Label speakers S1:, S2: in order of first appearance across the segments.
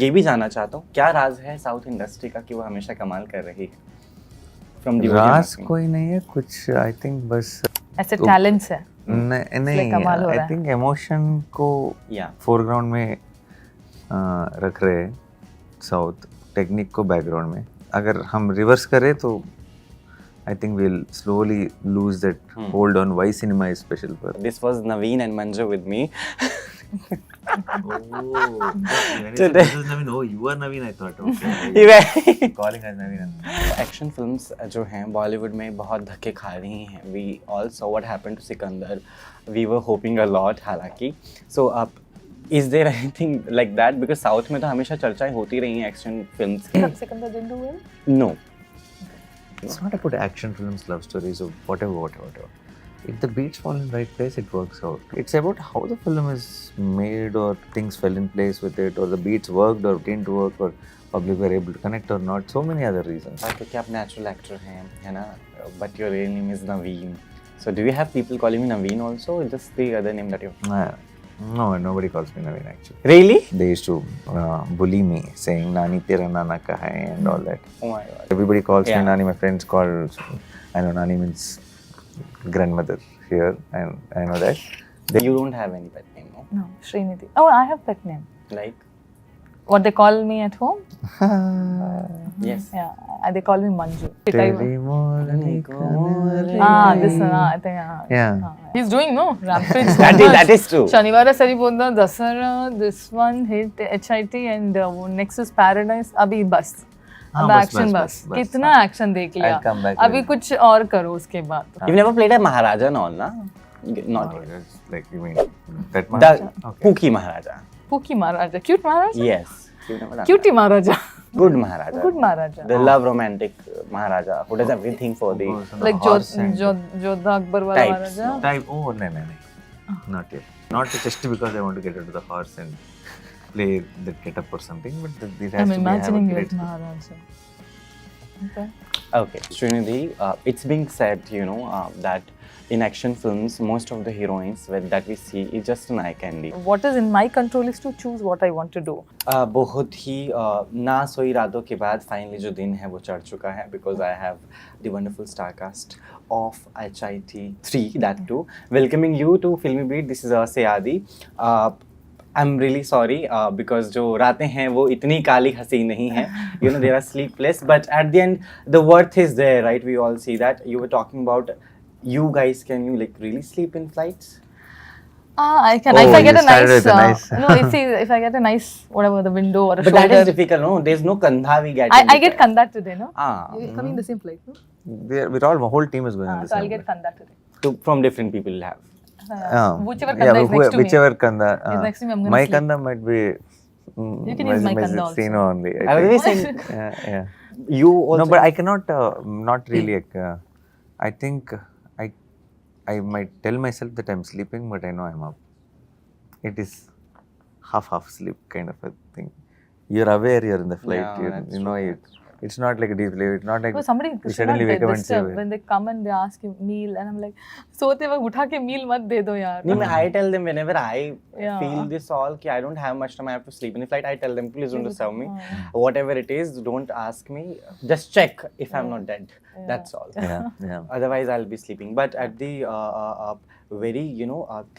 S1: ये भी जानना चाहता हूँ क्या राज है साउथ इंडस्ट्री का कि वो हमेशा कमाल कर रही है फ्रॉम दी
S2: राज कोई नहीं है कुछ आई थिंक बस
S3: ऐसे टैलेंट्स है
S2: नहीं
S3: कमाल हो
S2: आई
S3: रहा है।
S2: थिंक इमोशन को फोरग्राउंड में रख रहे हैं साउथ, टेक्निक को बैकग्राउंड में। अगर हम रिवर्स करें तो I think we'll slowly lose that hold on why cinema is special for.
S1: This was Naveen and Manju with me.
S2: This is Naveen. Oh, you are Naveen. I thought. Okay. Calling as Naveen.
S1: Action films जो हैं बॉलीवुड में बहुत धक्के खा रही हैं. We all saw what happened to Sikandar. We were hoping a lot हालांकि. So is there anything like that? Because south में तो हमेशा चर्चाएं होती रही हैं एक्शन फिल्म्स की.
S3: Sikandar didn't do well?
S1: No.
S2: It's not about action films, love stories, or whatever. If the beats fall in right place, it works out. It's about how the film is made, or things fell in place with it, or the beats worked or didn't work, or public were able to connect or not. So many other reasons.
S1: क्योंकि आप natural actor हैं, है ना? But your real name is Naveen. So do you have people calling me Naveen also, or just the other name that you?
S2: No, nobody calls me Naveen actually.
S1: Really?
S2: They used to bully me, saying Nani tera nana ka hai and all that.
S1: Oh my God.
S2: Everybody calls me Nani. My friends call. I know Nani means grandmother here, and I know that.
S1: You don't have any pet name, no?
S3: No, Srinidhi. Oh, I have pet name.
S1: Like?
S3: What they call me at home?
S1: Yes.
S3: Yeah, they call me Manju.
S2: Teri morni
S3: This one. I think.
S2: Yeah.
S3: He's doing no rampage.
S1: that is true.
S3: शनिवार सरी बोलना दसरा. This one hit HIT and next is Paradise. अभी बस. अब action बस. कितना action देख लिया. अभी कुछ और करो उसके बाद.
S1: You've never played a Maharaja and all, na? Not yet.
S2: Like you mean that Maharaja?
S1: Pookie Maharaja.
S3: Pookie Maharaja. Cute Maharaja?
S1: Yes. You've never done
S3: Cutie Maharaja.
S1: Good Maharaja.
S3: Good Maharaja.
S1: The love romantic Maharaja who does everything for the
S3: like Jodha Akbar wala Maharaja.
S2: Type. Oh no. Not yet. Not just because I want to get into the horse and play the get up or something, but it has
S3: I'm
S2: to
S3: imagining
S2: be
S3: you as Maharaja. Okay.
S1: Okay, Srinidhi, it's being said, that in action films, most of the heroines that we see is just an eye candy.
S3: What is in my control is to choose what I want to do.
S1: बहुत ही ना सोई रातों के बाद finally जो दिन है वो चढ़ चुका है because I have the wonderful star cast of HIT 3 that too. Welcoming you to Filmibeat. This is Sayadi. I'm really sorry because जो रातें हैं वो इतनी काली हसीन नहीं हैं. They are sleepless, but at the end the worth is there, right? We all see that. You were talking about you guys. Can you like really sleep in flights?
S3: I can. If I get a nice, no. If I get a nice whatever the window or a
S1: but
S3: shoulder.
S1: But that is difficult, no? There's no kandha we get.
S3: I get kandha today, no? You're coming in the same flight, no?
S2: We're all, the whole team is going on the
S3: so
S2: same
S3: I'll get kandha today.
S1: From different people will have.
S3: Whichever kanda is next to me.
S2: Whichever kanda.
S3: Is next to me, I'm going to
S2: my
S3: sleep.
S2: kanda might be.
S3: You can use my kanda also.
S2: Only.
S1: I was saying.
S2: Yeah.
S1: You also.
S2: No, but I cannot. Not really. I think I might tell myself that I'm sleeping, but I know I'm up. It is half sleep kind of a thing. You're aware you're in the flight.
S1: Yeah,
S2: it's not like a deep sleep. It's not like
S3: somebody
S2: you suddenly wake up and say
S3: when they come and they ask you meal and I'm like सोते वक्त उठा के meal मत दे दो यार.
S1: No, I tell them whenever I feel this all कि I don't have much time, I have to sleep in the flight. I tell them please don't disturb me. Whatever it is, don't ask me. Just check if I'm not dead. That's all.
S2: Yeah.
S1: Otherwise I'll be sleeping. But at the very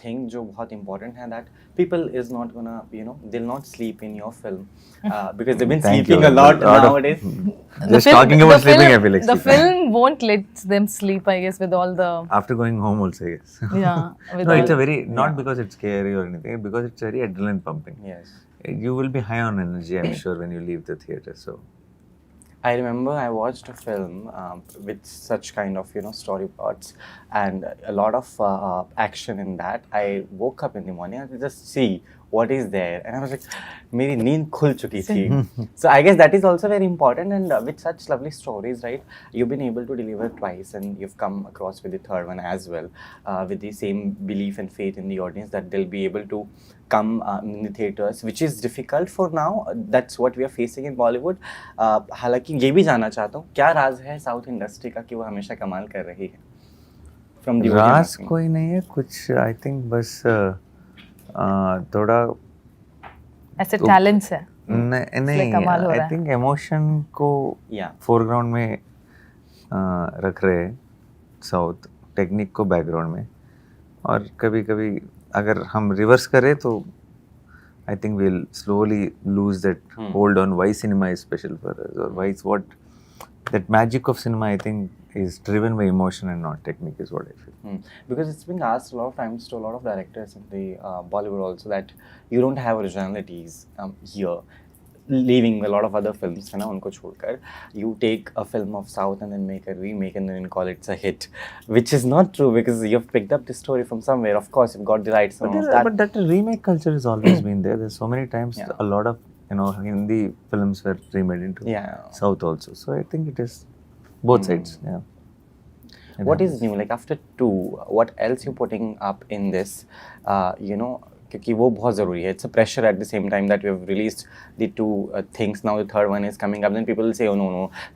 S1: thing जो बहुत important है that people is not gonna they'll not sleep in your film because they've been sleeping a lot nowadays.
S2: Just talking about sleeping, I feel like
S3: the film won't let them sleep, I guess, with all the.
S2: After going home, also, yes.
S3: Yeah.
S2: No, it's a very not because it's scary or anything, because it's very adrenaline pumping.
S1: Yes.
S2: You will be high on energy, I'm sure, when you leave the theater. So.
S1: I remember I watched a film with such kind of story plots and a lot of action in that. I woke up in the morning and just see what is there and I was like, मेरी नींद खुल चुकी थी. So I guess that is also very important and with such lovely stories, right? You've been able to deliver twice and you've come across with the third one as well with the same belief and faith in the audience that they'll be able to come in the theaters, which is difficult for now. That's what we are facing in Bollywood. हालांकि ये भी जानना चाहता हूँ क्या राज है south industry का कि वो हमेशा कमाल कर रही है from the
S2: राज कोई नहीं है कुछ आई थिंक बस थोड़ा
S3: ऐसे टैलेंट्स है
S2: नहीं,
S3: कमाल हो रहा
S2: आई
S3: है।
S2: थिंक इमोशन को
S1: Yeah.
S2: फोरग्राउंड में रख रहे हैं साउथ, टेक्निक को बैकग्राउंड में, और कभी कभी अगर हम रिवर्स करें तो I think we'll slowly lose that hold on why cinema is special for us, or why it's what that magic of cinema, I think, is driven by emotion and not technique, is what I feel.
S1: Because it's been asked a lot of times to a lot of directors in the Bollywood also that you don't have originalities here, leaving a lot of other films, है ना, उनको छोड़कर you take a film of South and then make a remake and then call it a hit, which is not true because you've picked up the story from somewhere. Of course, you've got the rights from that.
S2: But that remake culture has always been there. There's so many times
S1: Yeah.
S2: a lot of Hindi films were remade into
S1: Yeah.
S2: South also. So I think it is both sides. Yeah. It
S1: What is
S2: happens.
S1: new? Like after 2, what else you putting up in this? क्योंकि वो बहुत ज़रूरी है. It's a pressure at the same time that we have released the 2 things. Now the third one is coming up. Then people will say, oh no,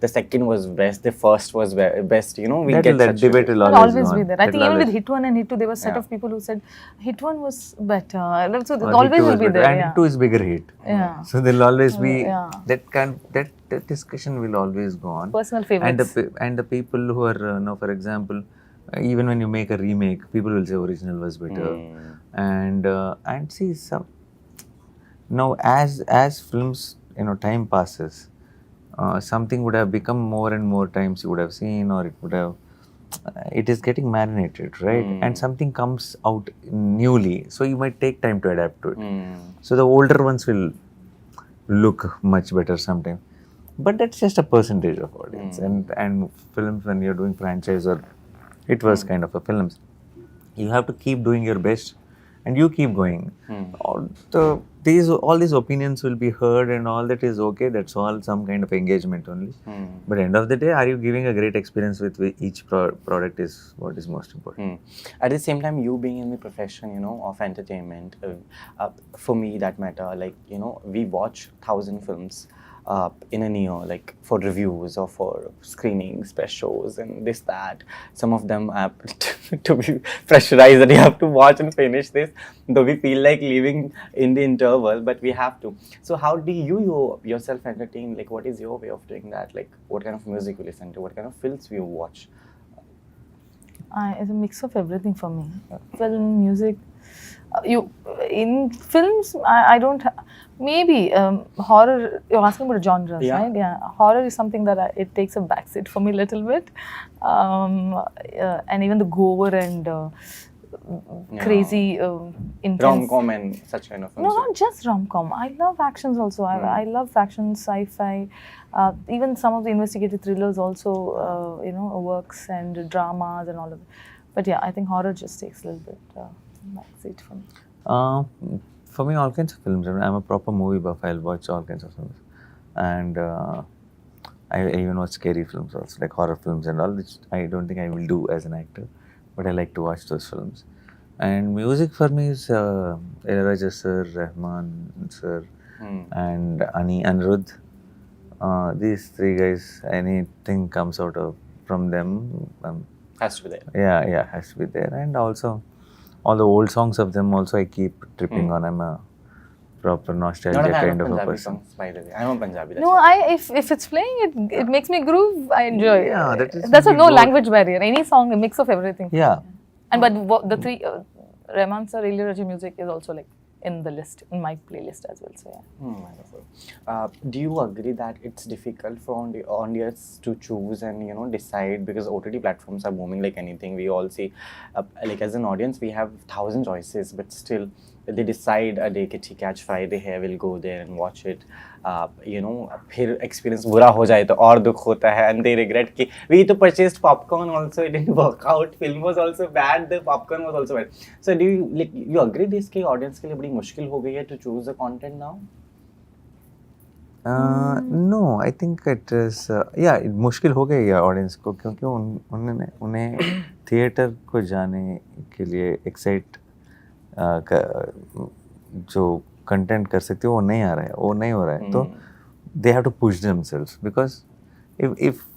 S1: the second was best, the first was best. We get
S2: that
S1: such
S2: debate will
S3: Will
S2: always
S3: always
S2: go
S3: be
S2: on.
S3: there. I
S2: That
S3: think
S2: will
S3: even with
S2: always-
S3: Hit 1 and Hit 2, there were a set
S1: Yeah.
S3: of people who said Hit 1 was better. So
S2: or
S3: it always
S2: Hit 2
S3: will
S2: is
S3: be
S2: better,
S3: there.
S2: and
S3: Yeah.
S2: 2 is bigger hit.
S3: Yeah.
S2: So there'll always be
S3: Yeah.
S2: that discussion will always go on.
S3: Personal favorites.
S2: And the people who are for example, even when you make a remake, people will say original was better. And see some now as films, time passes, something would have become more and more times you would have seen, or it would have it is getting marinated, right? And something comes out newly, so you might take time to adapt to it. So the older ones will look much better sometimes, but that's just a percentage of audience. And films, when you're doing franchise, or it was kind of a films, you have to keep doing your best and you keep going. All these opinions will be heard, and all that is okay. That's all some kind of engagement only. But end of the day, are you giving a great experience with each product is what is most important.
S1: At the same time, you being in the profession, of entertainment, for me that matter. Like, we watch 1,000 films in a year, like for reviews or for screenings, press shows, and this, that. Some of them are to be pressurized that you have to watch and finish this, though we feel like leaving in the interval, but we have to. So how do you yourself entertain? Like, what is your way of doing that? Like, what kind of music you listen to? What kind of films you watch?
S3: It's a mix of everything for me. Film, music. In films, I don't. Maybe horror. You're asking about genres,
S1: Yeah.
S3: right? Yeah, horror is something that it takes a backseat for me a little bit, and even the gore and crazy intense.
S1: Rom-com and such kind of films.
S3: No, not just rom-com. I love actions also. I love action, sci-fi, even some of the investigative thrillers also, works and dramas and all of it. But yeah, I think horror just takes a little bit backseat for me.
S2: For me, all kinds of films. I mean, I'm a proper movie buff. I'll watch all kinds of films. And I even watch scary films also, like horror films and all, which I don't think I will do as an actor. But I like to watch those films. And music for me is Raja sir, Rahman sir, and Anirudh. These 3 guys, anything comes out from them.
S1: Has to be there.
S2: Yeah, has to be there. And also, all the old songs of them also I keep tripping on. I'm a proper nostalgia
S1: Not a fan
S2: kind of a
S1: Punjabi
S2: person.
S1: songs, by the way. I'm a Punjabi. That's
S3: No,
S1: why.
S3: if it's playing, it makes me groove. I enjoy.
S2: Yeah, that is
S3: That's
S2: really
S3: no
S2: good.
S3: language barrier. Any song, a mix of everything.
S2: Yeah.
S3: And but the 3 Rahman sir, Ilayaraja music is also like in the list, in my playlist as well. So yeah.
S1: Wonderful. Do you agree that it's difficult for the audience to choose and decide, because OTT platforms are booming like anything? We all see, like as an audience, we have 1,000 choices, but still they decide a day कि ठीक है आज Friday है, we'll go there and watch it. फिर experience बुरा हो जाए तो और दुख होता है, and they regret कि we तो purchased popcorn also, it didn't work out, film was also bad, the popcorn was also bad. So do you agree this कि audience के लिए बड़ी मुश्किल हो गई है to choose the content now?
S2: No, I think it is मुश्किल हो गई है ऑडियंस को, क्योंकि उन्हें थिएटर को जाने के लिए एक्साइट जो कंटेंट कर सकते हो वो नहीं आ रहा है, वो नहीं हो रहा है. तो they have to push themselves, because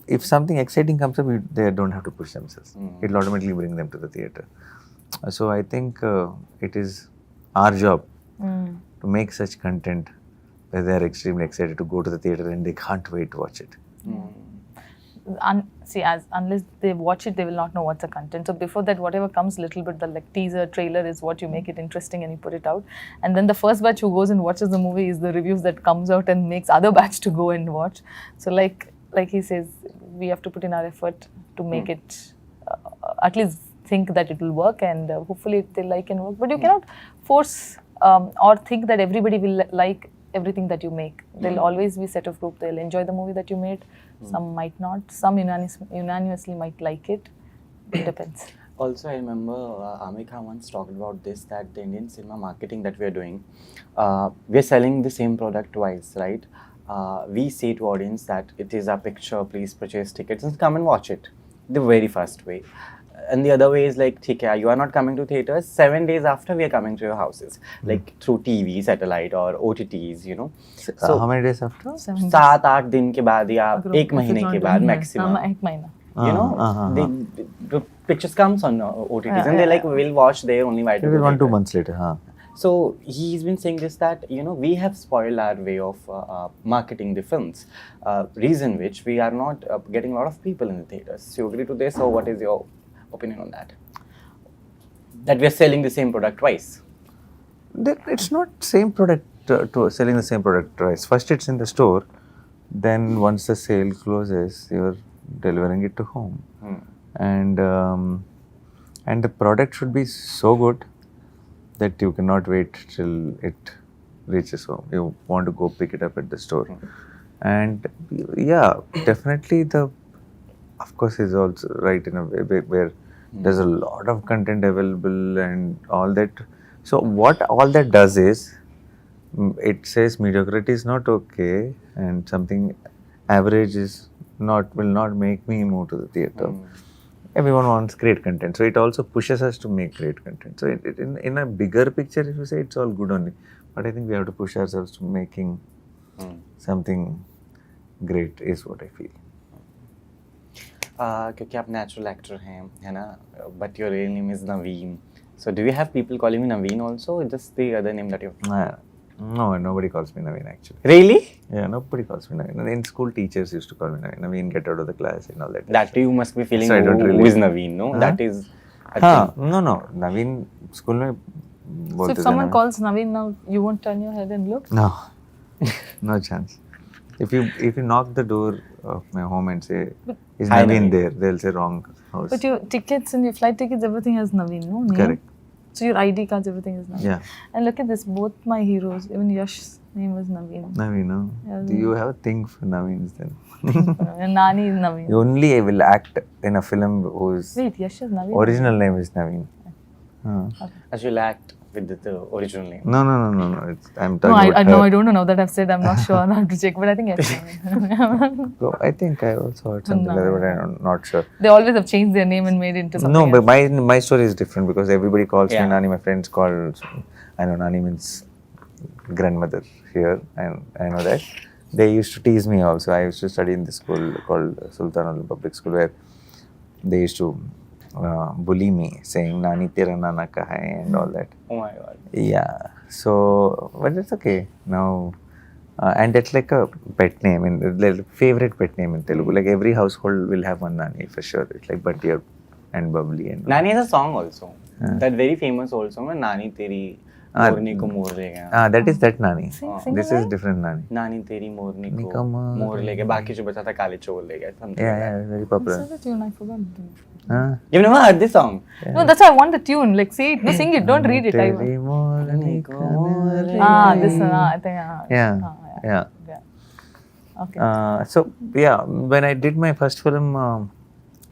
S2: if something exciting comes up, they don't have to push themselves. It will automatically bring them to the theater. So I think it is our job to make such content they're extremely excited to go to the theater and they can't wait to watch it.
S3: Unless they watch it, they will not know what's the content. So before that, whatever comes little bit, the like teaser, trailer is what you make it interesting and you put it out. And then the first batch who goes and watches the movie is the reviews that comes out and makes other batch to go and watch. So like he says, we have to put in our effort to make it at least think that it will work, and hopefully if they like and work. But you cannot force or think that everybody will like everything that you make. There'll always be a set of group. They'll enjoy the movie that you made. Some might not. Some unanimously might like it. It depends.
S1: Also, I remember Amir Khan once talked about this, that the Indian cinema marketing that we are doing, we are selling the same product twice, right? We say to audience that it is our picture, please purchase tickets and come and watch it. The very first way. And the other way is like, okay, you are not coming to theaters, 7 days after we are coming to your houses, like through TV, satellite or OTTs, you know.
S2: So how many days after?
S3: 7 days.
S1: 7-8 दिन के बाद या एक महीने के बाद
S3: हाँ,
S1: maximum.
S3: एक महीना.
S1: You know, the pictures comes on OTTs and they're like, we'll watch there only. Why?
S2: Maybe 1-2 months later, huh?
S1: So he's been saying this, that, you know, we have spoiled our way of marketing the films, reason which we are not getting a lot of people in the theaters. So you agree to this, or what is your opinion on that? That we are selling the same product twice.
S2: It's not same product to selling the same product twice. First it's in the store, then once the sale closes, you're delivering it to home. And the product should be so good that you cannot wait till it reaches home. You want to go pick it up at the store. And yeah, definitely of course is also right in a way where there's a lot of content available and all that. So what all that does is, it says mediocrity is not okay and something average will not make me move to the theater. Everyone wants great content, so it also pushes us to make great content. So in a bigger picture, if you say, it's all good only, but I think we have to push ourselves to making something great is what I feel.
S1: क्योंकि आप natural actor हैं, है ना? But your real name is Naveen. So do you have people calling you Naveen also, or just the other name that you?
S2: No, nobody calls me Naveen actually.
S1: Really?
S2: Yeah, nobody calls me Naveen. In school, teachers used to call me Naveen. Naveen, get out of the class and all that.
S1: That you must be feeling,
S2: So I don't
S1: who
S2: really-
S1: is Naveen, no? That is.
S2: No. Naveen, school mein
S3: So
S2: bolte
S3: if
S2: the
S3: someone
S2: Naveen.
S3: calls Naveen now, you won't turn your head and look?
S2: No, no chance. If you knock the door of my home and say, is
S1: Hi,
S2: Naveen
S1: Naveen.
S2: there? They'll say wrong house.
S3: But your tickets and your flight tickets, everything has Naveen, no? Name?
S2: Correct.
S3: So your ID cards, everything is Naveen.
S2: Yeah.
S3: And look at this, both my heroes, even Yash's name was Naveen.
S2: Naveen, no?
S3: Yeah.
S2: Do you have a thing for Naveens then?
S3: And Nani is Naveen.
S2: You only will act in a film whose
S3: Wait, Yash is Naveen?
S2: original name is Naveen.
S1: As you'll act with the original name.
S2: No. I'm
S3: No,
S2: talking about
S3: no,
S2: her.
S3: I don't know. Now that I've said, I'm not sure. I have to check, but I think Yash is Naveen.
S2: So I think I also heard something like that, but I'm not sure.
S3: They always have changed their name and made it into something
S2: No, but
S3: else.
S2: my story is different because everybody calls
S1: Yeah.
S2: me Nani. My friends call, I know Nani means grandmother here, and I know that. They used to tease me also. I used to study in this school called Sultan Public School, where they used to bully me, saying Nani tera nana kaha hai and all that.
S1: Oh my God.
S2: Yeah. So, but it's okay now. And that's like a pet name, and like favorite pet name in Telugu. Like every household will have one Nani for sure. It's like Buttier and Bubbly and
S1: Nani is a song also. That very famous old song, Nani Teri Morni ko mor le gaya.
S2: that is that Nani.
S3: Sing
S2: This
S3: the
S2: is
S3: line.
S2: different Nani.
S1: Nani Teri Morni ko
S2: Nika
S1: mor le gaya. Baki jo bacha tha kale chor le gaya. Something like that.
S2: Yeah, very
S3: What's
S2: popular.
S3: the tune? I forgot.
S2: Huh?
S1: You've never heard this song?
S3: No, that's why I want the tune. Like, say it. No, sing it. Don't read it.
S2: Teri morni ko mor le
S3: This one. I think.
S2: Yeah.
S3: Yeah. Okay.
S2: So yeah, when I did my first film,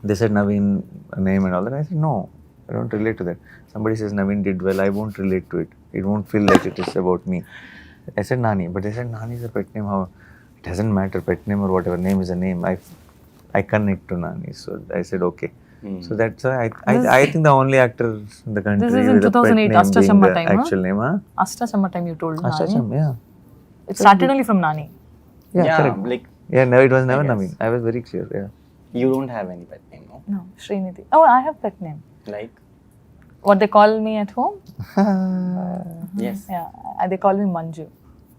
S2: they said Naveen name and all that. I said no, I don't relate to that. Somebody says Naveen did well, I won't relate to it. It won't feel like it is about me. I said Nani, but they said Nani is a pet name. How it doesn't matter, pet name or whatever, name is a name. I connect to Nani, so I said okay. So that's why I think the only actor in the country
S3: This is in
S2: with a pet
S3: 2008
S2: name
S3: Ashta-chamma
S2: being the
S3: time, huh?
S2: actual name, huh?
S3: Ashta-chamma time you told Nani.
S2: Ashta-chamma, yeah.
S3: It started only from Nani.
S2: Yeah, correct.
S1: like
S2: Yeah, no, it was never
S1: guess.
S2: Naveen. I was very clear, yeah.
S1: you don't have any pet name, no?
S3: No, Srinidhi. Oh, I have pet name.
S1: Like,
S3: What they call me at home?
S1: yes.
S3: Yeah, they call me Manju.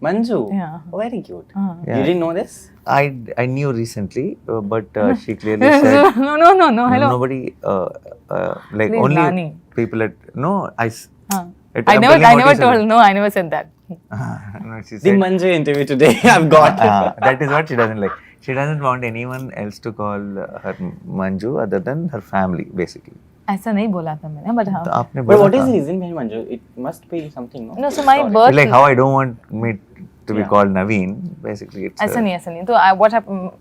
S1: Manju.
S3: Yeah.
S1: Very cute.
S2: Yeah.
S1: You didn't know this?
S2: I knew recently, but she clearly said
S3: No. Hello.
S2: nobody like
S3: Please,
S2: only
S3: Nani.
S2: people at no I.
S3: Huh.
S2: I'm
S3: I
S2: telling
S3: never
S2: what you said.
S3: told. No, I never said that.
S2: No, she
S1: The
S2: said
S1: Manju interview today I've got.
S2: that is what she doesn't like. She doesn't want anyone else to call her Manju other than her family, basically.
S3: ऐसा नहीं बोला था मैंने, but हाँ.
S2: तो आपने
S1: But
S2: बोला
S1: what is
S2: था
S1: the reason behind Manju? It must be something, no?
S3: No, so my
S1: Story.
S3: birth.
S2: like how I don't want me to be
S1: Yeah.
S2: called Naveen. Basically, it's
S3: ऐसा नहीं. So what happened?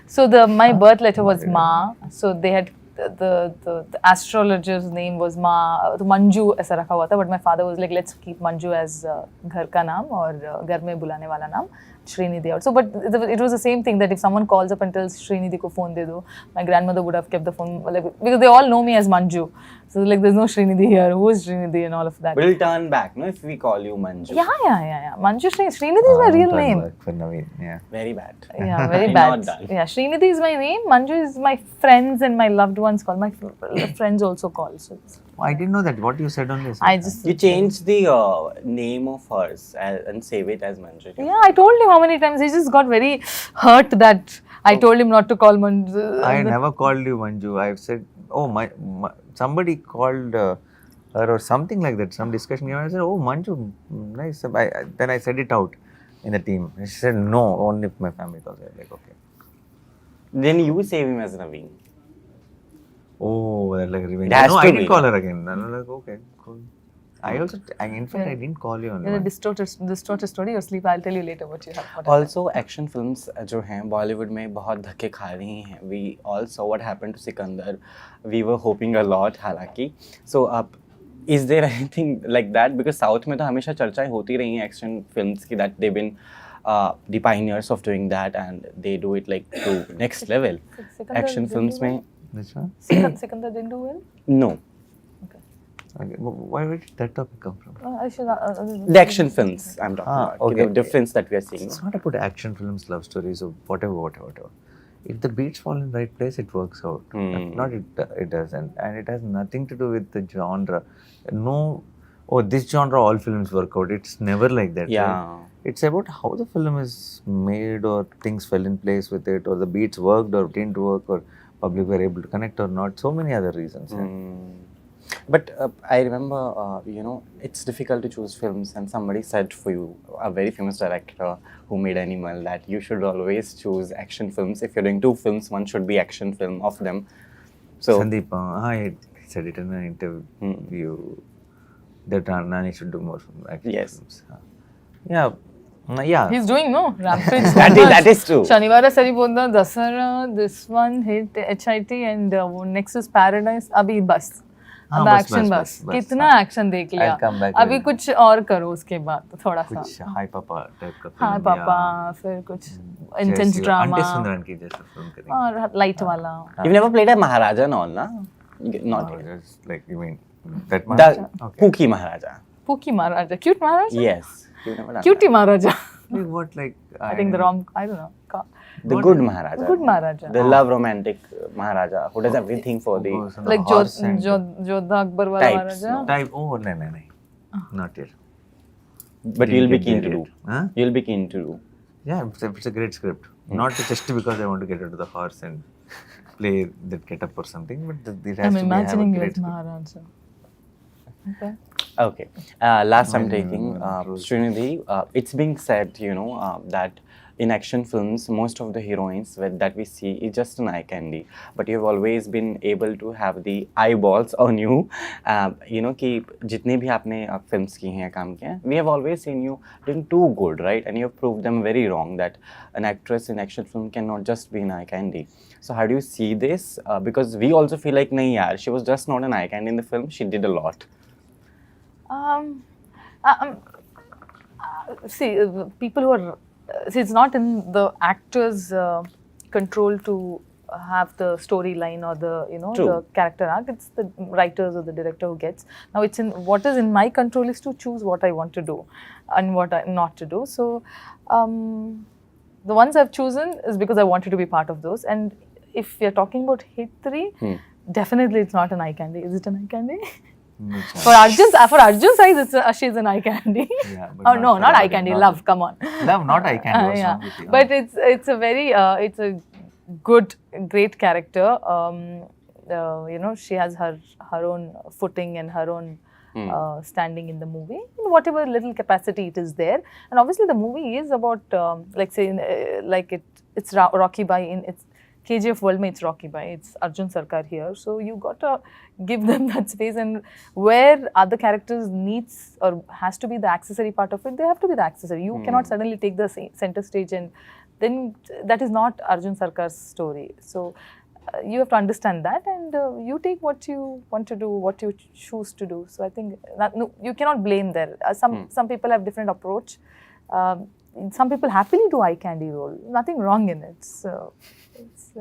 S3: So my birth letter was Ma. So they had the astrologer's name was Ma. तो Manju ऐसा रखा हुआ था. But my father was like, let's keep Manju as घर का नाम और घर में बुलाने वाला नाम Srinidhi also. But it was the same thing that if someone calls up and tells Srinidhi को phone दे दो, my grandmother would have kept the phone like, because they all know me as Manju. So like there's no Srinidhi here. Who is Srinidhi and all of that.
S1: We'll turn back, no, if we call you Manju.
S3: Yeah. Manju Srinidhi is my real name.
S2: For Naveen, yeah.
S1: Very bad.
S3: Yeah, very
S1: Not
S3: bad.
S1: done.
S3: Yeah, Srinidhi is my name. Manju is my friends and my loved ones call. My friends also call. So
S2: I didn't know that. What you said on this?
S3: I just
S1: You changed the name of hers and save it as Manju.
S3: yeah. I told him how many times. He just got very hurt that I told him not to call Manju.
S2: I never called you Manju. I've said, oh my somebody called her or something like that. Some discussion came. I said, oh Manju, nice. Then I said it out in the team. She said no, only if my family calls. I was like, okay.
S1: Then you save him as Naveen.
S2: Oh, that like revenge.
S1: It has
S2: No,
S1: to
S2: I
S1: be,
S2: didn't call
S1: no?
S2: her again. I was like, okay, cool. In fact, I didn't call you on
S3: There's a
S2: one.
S3: distorted story of sleep. I'll tell you later what you have. What
S1: Also, action films जो हैं बॉलीवुड में बहुत धक्के खा रही हैं. We all saw what happened to Sikandar. We were hoping a lot हालांकि. So is there anything like that? Because South में तो हमेशा चर्चाएं होती रही हैं action films की that they've been the pioneers of doing that and they do it like to next level.
S3: Sikandar
S1: Action
S3: didn't
S1: films
S3: do
S1: में
S2: This one?
S3: Sikandar didn't do well.
S1: no.
S2: Okay. Where did that topic come from?
S3: I should.
S1: The action films I'm talking about.
S2: okay.
S1: The difference that we are seeing.
S2: It's not about action films, love stories, or whatever. If the beats fall in the right place, it works out. If not, it doesn't. And it has nothing to do with the genre. No, oh, this genre, all films work out. It's never like that.
S1: Yeah.
S2: Right? It's about how the film is made, or things fell in place with it, or the beats worked or didn't work, or public were able to connect or not. So many other reasons.
S1: But I remember, it's difficult to choose films, and somebody said for you, a very famous director who made Animal, that you should always choose action films. If you're doing 2 films, one should be action film of them. So
S2: Sandeep, I said it in an interview that Nani should do more action
S1: Yes.
S2: films. Yeah.
S3: He's doing no rampage.
S1: that is true.
S3: Shanivara Saripodda, Dasara, this one hit HIT, and next is Paradise. Abhi bas. अब action बस कितना action देख लिया. अभी कुछ और करो उसके बाद थोड़ा सा
S2: कुछ हाई पापा टाइप का फिल्म.
S3: हाँ पापा, फिर कुछ इंटेंस ड्रामा
S2: आंटी सुंदरन की जैसा फिल्म करेंगे.
S3: और लाइट वाला.
S1: You've never played a Maharaja and all, na? Not yet.
S2: Just like you mean that
S1: The
S2: Maharaja? Okay.
S1: Pookie Maharaja.
S3: Pookie Maharaja, cute Maharaja.
S1: Yes. You've never done
S3: Cutie Maharaja.
S2: Like what, like
S3: I think the wrong. I don't know.
S1: that. The good Maharaja.
S3: Good Maharaja.
S1: The love romantic Maharaja who does everything for the...
S3: Like Jodha Akbar wala
S1: Types,
S3: Maharaja.
S1: no?
S2: type. Oh, no. Not yet.
S1: But you'll be keen to do.
S2: Huh?
S1: You'll be keen to do.
S2: Yeah, it's a great script. Not just because I want to get into the horse and play that get up or something, but it has
S3: I'm
S2: to
S3: imagining
S2: be
S3: you
S2: have a
S3: as
S2: great
S3: Maharaja. Okay.
S1: Okay. Last I'm
S2: No,
S1: taking,
S2: Rose.
S1: Srinidhi, it's being said, that in action films, most of the heroines that we see is just an eye candy. But you've always been able to have the eyeballs on you. कि जितने भी आपने films की हैं, काम किए हैं, we have always seen you doing too good, right? And you have proved them very wrong that an actress in action film cannot just be an eye candy. So how do you see this? Because we also feel like, nahi yaar, she was just not an eye candy in the film. She did a lot.
S3: See, people who are see, it's not in the actor's control to have the storyline or the
S1: True.
S3: the character arc. It's the writers or the director who gets. Now, it's in what is in my control is to choose what I want to do and what not to do. So, the ones I've chosen is because I wanted to be part of those. And if you're talking about Hit 3, definitely it's not an eye candy. Is it an eye candy? For Arjun's eyes, she's an eye candy.
S2: Yeah, but
S3: Oh no,
S2: for
S3: not eye
S2: audience,
S3: candy.
S2: not-
S3: Love, come on.
S2: Love, not eye candy. What's
S3: Yeah,
S2: wrong with you?
S3: but it's a very it's a good, great character. You know, she has her own footing and her own standing in the movie. In whatever little capacity it is there, and obviously the movie is about like say like it's Rocky Bai in its KGF world mein it's Rocky Bai, it's Arjun Sarkar here. So you gotta give them that space, and where other characters needs or has to be the accessory part of it, they have to be the accessory. You cannot suddenly take the center stage, and then that is not Arjun Sarkar's story. So you have to understand that, and you take what you want to do, what you choose to do. So I think no, you cannot blame there. Some people have different approach. Some people happily do eye candy role. Nothing wrong in it. So it's.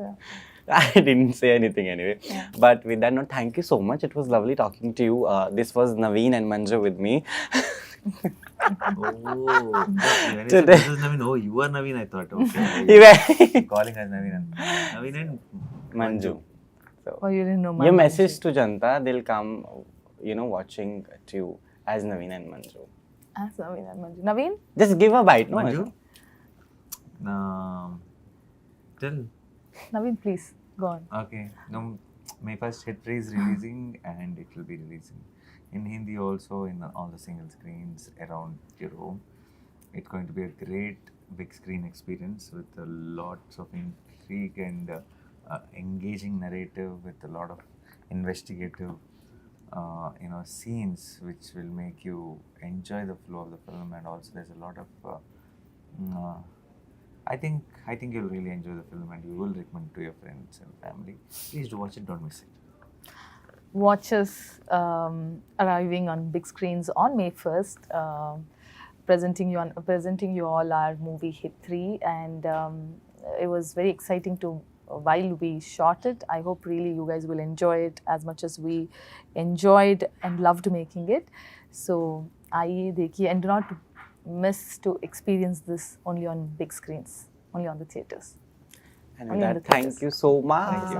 S1: I didn't say anything anyway.
S3: Yeah.
S1: But with that note, thank you so much. It was lovely talking to you. This was Naveen and Manju with me.
S2: Oh, when you said
S1: Today-
S2: this is Naveen, oh, you are Naveen, I thought. Okay.
S1: You
S2: Calling us Naveen and
S1: Manju.
S3: Oh, you didn't know my
S1: Your
S3: Manju.
S1: message to Janta, they'll come, you know, watching to you as Naveen and Manju.
S3: As Naveen and Manju. Naveen?
S1: Just give a bite, no?
S2: Manju? Tell.
S3: Naveen, please go on.
S2: Okay. No, my first hit is releasing and it will be releasing in Hindi also in all the single screens around your home. It's going to be a great big screen experience with a lots of intrigue and engaging narrative with a lot of investigative scenes which will make you enjoy the flow of the film, and also there's a lot of I think you'll really enjoy the film and you will recommend to your friends and family. Please do watch it, don't miss it.
S3: Watch us arriving on big screens on May 1st, presenting you all our movie Hit 3, and it was very exciting to while we shot it. I hope really you guys will enjoy it as much as we enjoyed and loved making it. So आइए देखिए, and do not miss to experience this only on big screens, only on the theaters.
S1: And
S3: Only
S1: with
S3: on
S1: that,
S3: the
S1: thank
S3: theatres.
S1: you so much.
S2: Thank you.